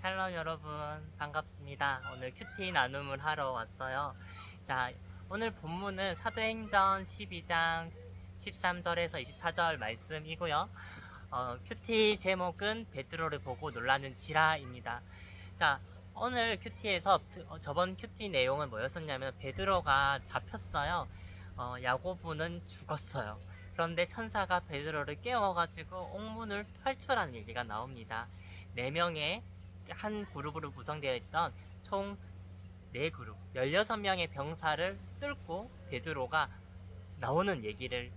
샬롬 여러분, 반갑습니다. 오늘 큐티 나눔을 하러 왔어요. 자, 오늘 본문은 사도행전 12장 13절에서 24절 말씀이고요. 큐티 제목은 베드로를 보고 놀라는 지라입니다. 자, 오늘 큐티에서 저번 큐티 내용은 뭐였었냐면 베드로가 잡혔어요. 야고보는 죽었어요. 그런데 천사가 베드로를 깨워가지고 옥문을 탈출하는 얘기가 나옵니다. 4명의 한 그룹으로 구성되어 있던 총 4그룹 16명의 병사를 뚫고 베드로가 나오는 얘기를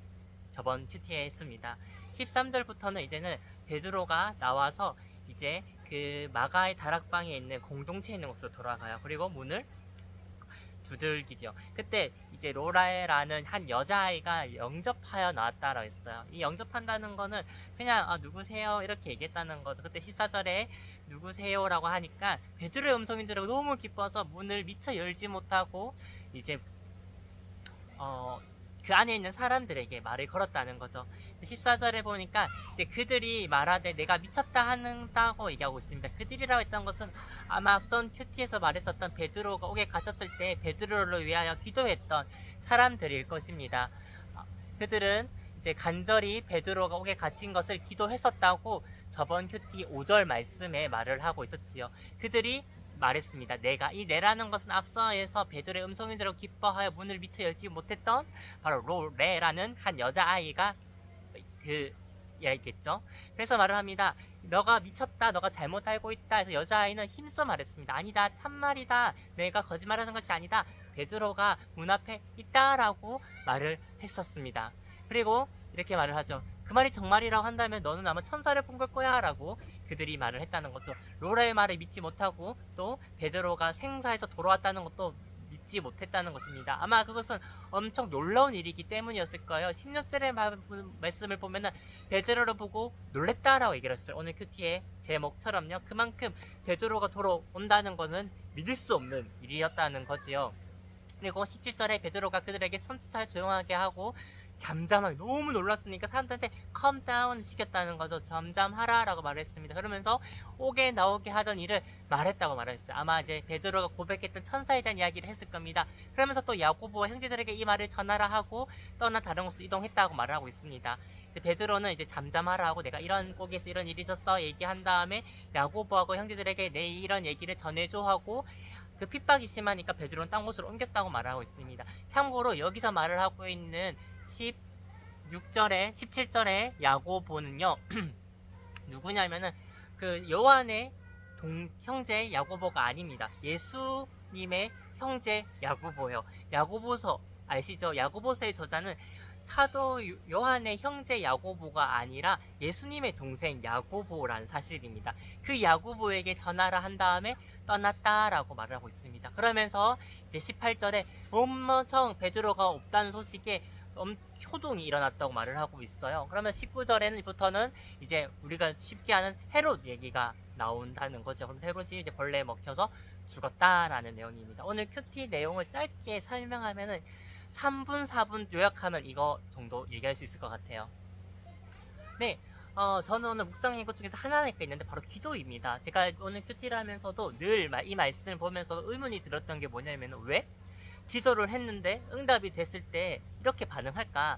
저번 큐티에 했습니다. 13절부터는 이제는 베드로가 나와서 이제 그 마가의 다락방에 있는 공동체에 있는 곳으로 돌아가요. 그리고 문을 두들기죠. 그때 이제 로라라는 한 여자아이가 영접하여 나왔다라고 했어요. 이 영접한다는 거는 그냥 누구세요 이렇게 얘기했다는 거죠. 그때 14절에 누구세요라고 하니까 베드로의 음성인 줄 알고 너무 기뻐서 문을 미처 열지 못하고 이제 그 안에 있는 사람들에게 말을 걸었다는 거죠. 14절에 보니까 이제 그들이 말하되 내가 미쳤다 한다고 얘기하고 있습니다. 그들이라고 했던 것은 아마 앞선 큐티에서 말했었던 베드로가 옥에 갇혔을 때 베드로를 위하여 기도했던 사람들일 것입니다. 그들은 이제 간절히 베드로가 옥에 갇힌 것을 기도했었다고 저번 큐티 5절 말씀에 말을 하고 있었지요. 그들이 말했습니다. 내라는 것은 앞서에서 베드로의 음성인 줄 알고 기뻐하여 문을 미처 열지 못했던 바로 로레라는 한 여자아이가 그 이야기겠죠. 그래서 말을 합니다. 너가 미쳤다, 너가 잘못 알고 있다 해서 여자아이는 힘써 말했습니다. 아니다, 참말이다, 내가 거짓말하는 것이 아니다, 베드로가 문 앞에 있다라고 말을 했었습니다. 그리고 이렇게 말을 하죠. 그 말이 정말이라고 한다면 너는 아마 천사를 본 걸 거야 라고 그들이 말을 했다는 거죠. 로라의 말을 믿지 못하고 또 베드로가 생사에서 돌아왔다는 것도 믿지 못했다는 것입니다. 아마 그것은 엄청 놀라운 일이기 때문이었을 거예요. 16절의 말씀을 보면은 베드로를 보고 놀랬다라고 얘기를 했어요. 오늘 큐티의 제목처럼요. 그만큼 베드로가 돌아온다는 것은 믿을 수 없는 일이었다는 거지요. 그리고 17절에 베드로가 그들에게 손짓하여 조용하게 하고 잠잠하게, 너무 놀랐으니까 사람들한테 calm down 시켰다는 거죠. 잠잠하라 라고 말했습니다. 그러면서 옥에 나오게 하던 일을 말했다고 말했어요. 아마 이제 베드로가 고백했던 천사에 대한 이야기를 했을 겁니다. 그러면서 또 야고보와 형제들에게 이 말을 전하라 하고 떠나 다른 곳으로 이동했다고 말을 하고 있습니다. 이제 베드로는 이제 잠잠하라 하고 내가 이런 꼭에서 이런 일이 있었어 얘기한 다음에 야고보하고 형제들에게 내 이런 얘기를 전해줘 하고 그 핍박이 심하니까 베드로는 딴 곳으로 옮겼다고 말하고 있습니다. 참고로 여기서 말을 하고 있는 16절에 17절에 야고보는요 누구냐면은 그 요한의 형제 야고보가 아닙니다. 예수님의 형제 야고보요. 야고보서 아시죠? 야고보서의 저자는 사도 요한의 형제 야고보가 아니라 예수님의 동생 야고보라는 사실입니다. 그 야고보에게 전하라 한 다음에 떠났다라고 말을 하고 있습니다. 그러면서 이제 18절에 엄청 베드로가 없다는 소식에 효동이 일어났다고 말을 하고 있어요. 그러면 19절에부터는 이제 우리가 쉽게 아는 헤롯 얘기가 나온다는 거죠. 그럼 헤롯이 이제 벌레에 먹혀서 죽었다라는 내용입니다. 오늘 큐티 내용을 짧게 설명하면은 3분 4분 요약하면 이거 정도 얘기할 수 있을 것 같아요. 네, 저는 오늘 묵상인 것 중에서 하나가 있는데 바로 기도입니다. 제가 오늘 큐티를 하면서도 늘 이 말씀을 보면서 의문이 들었던 게 뭐냐면 왜? 기도를 했는데 응답이 됐을 때 이렇게 반응할까?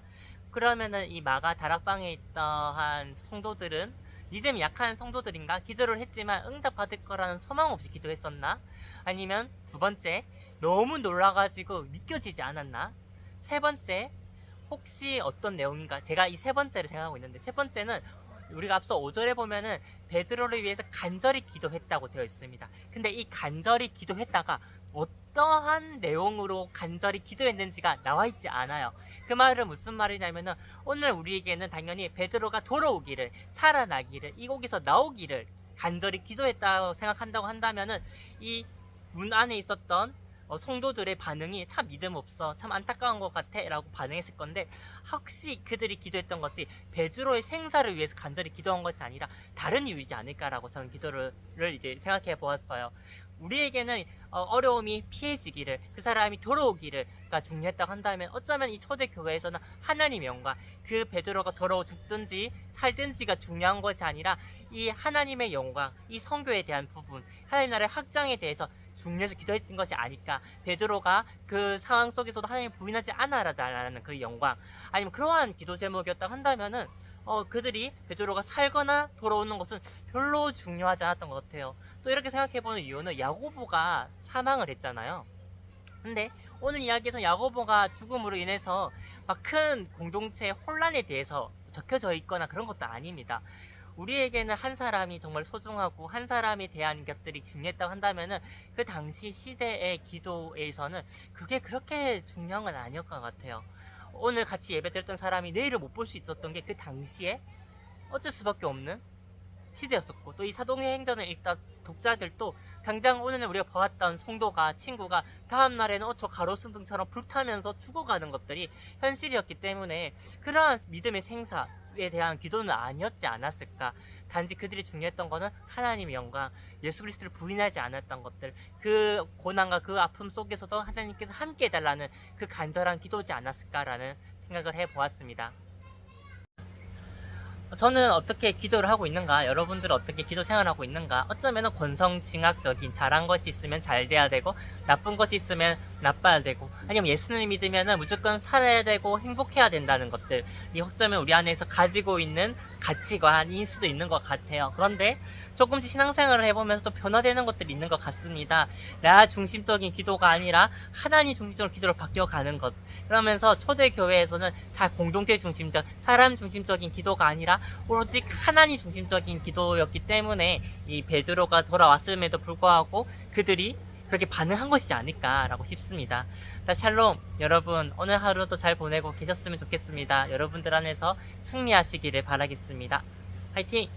그러면은 이 마가 다락방에 있던 성도들은 믿음이 약한 성도들인가? 기도를 했지만 응답 받을 거라는 소망 없이 기도했었나? 아니면 두 번째, 너무 놀라가지고 믿겨지지 않았나? 세 번째, 혹시 어떤 내용인가? 제가 이 세 번째를 생각하고 있는데, 세 번째는 우리가 앞서 5절에 보면은 베드로를 위해서 간절히 기도했다고 되어 있습니다. 근데 이 간절히 기도했다가 어떠한 내용으로 간절히 기도했는지가 나와 있지 않아요. 그 말은 무슨 말이냐면은 오늘 우리에게는 당연히 베드로가 돌아오기를, 살아나기를, 이곳에서 나오기를 간절히 기도했다고 생각한다고 한다면은 이 문 안에 있었던 성도들의 반응이 참 믿음 없어, 참 안타까운 것 같아 라고 반응했을 건데, 혹시 그들이 기도했던 것이 베드로의 생사를 위해서 간절히 기도한 것이 아니라 다른 이유이지 않을까라고 저는 기도를 이제 생각해 보았어요. 우리에게는 어려움이 피해지기를, 그 사람이 돌아오기를가 중요했다고 한다면, 어쩌면 이 초대교회에서는 하나님의 영광, 그 베드로가 돌아오 죽든지 살든지가 중요한 것이 아니라 이 하나님의 영광, 이 성교에 대한 부분, 하나님 나라의 확장에 대해서 중요해서 기도했던 것이 아닐까. 베드로가 그 상황 속에서도 하나님을 부인하지 않아라라는 그 영광, 아니면 그러한 기도 제목이었다고 한다면은 그들이 베드로가 살거나 돌아오는 것은 별로 중요하지 않았던 것 같아요. 또 이렇게 생각해보는 이유는 야고보가 사망을 했잖아요. 근데 오늘 이야기에서 야고보가 죽음으로 인해서 막 큰 공동체의 혼란에 대해서 적혀져 있거나 그런 것도 아닙니다. 우리에게는 한 사람이 정말 소중하고 한 사람에 대한 것들이 중요했다고 한다면은 그 당시 시대의 기도에서는 그게 그렇게 중요한 건 아니었던 것 같아요. 오늘 같이 예배드렸던 사람이 내일을 못 볼 수 있었던 게 그 당시에 어쩔 수밖에 없는 시대였었고, 또 이 사도행전을 읽다 독자들도 당장 오늘 우리가 보았던 성도가, 친구가 다음 날에는 저 가로수등처럼 불타면서 죽어가는 것들이 현실이었기 때문에 그러한 믿음의 생사에 대한 기도는 아니었지 않았을까. 단지 그들이 중요했던 거는 하나님의 영광, 예수 그리스도를 부인하지 않았던 것들, 그 고난과 그 아픔 속에서도 하나님께서 함께 해달라는 그 간절한 기도지 않았을까라는 생각을 해보았습니다. 저는 어떻게 기도를 하고 있는가, 여러분들은 어떻게 기도 생활하고 있는가. 어쩌면 권성징악적인 잘한 것이 있으면 잘 돼야 되고, 나쁜 것이 있으면 나빠야 되고, 아니면 예수님을 믿으면 무조건 살아야 되고 행복해야 된다는 것들이 어쩌면 우리 안에서 가지고 있는 가치관일 수도 있는 것 같아요. 그런데 조금씩 신앙생활을 해보면서 또 변화되는 것들이 있는 것 같습니다. 나 중심적인 기도가 아니라 하나님 중심적으로 기도로 바뀌어가는 것. 그러면서 초대교회에서는 공동체 중심적, 사람 중심적인 기도가 아니라 오로지 하나님 중심적인 기도였기 때문에 이 베드로가 돌아왔음에도 불구하고 그들이 그렇게 반응한 것이지 않을까라고 싶습니다. 샬롬. 여러분, 오늘 하루도 잘 보내고 계셨으면 좋겠습니다. 여러분들 안에서 승리하시기를 바라겠습니다. 화이팅!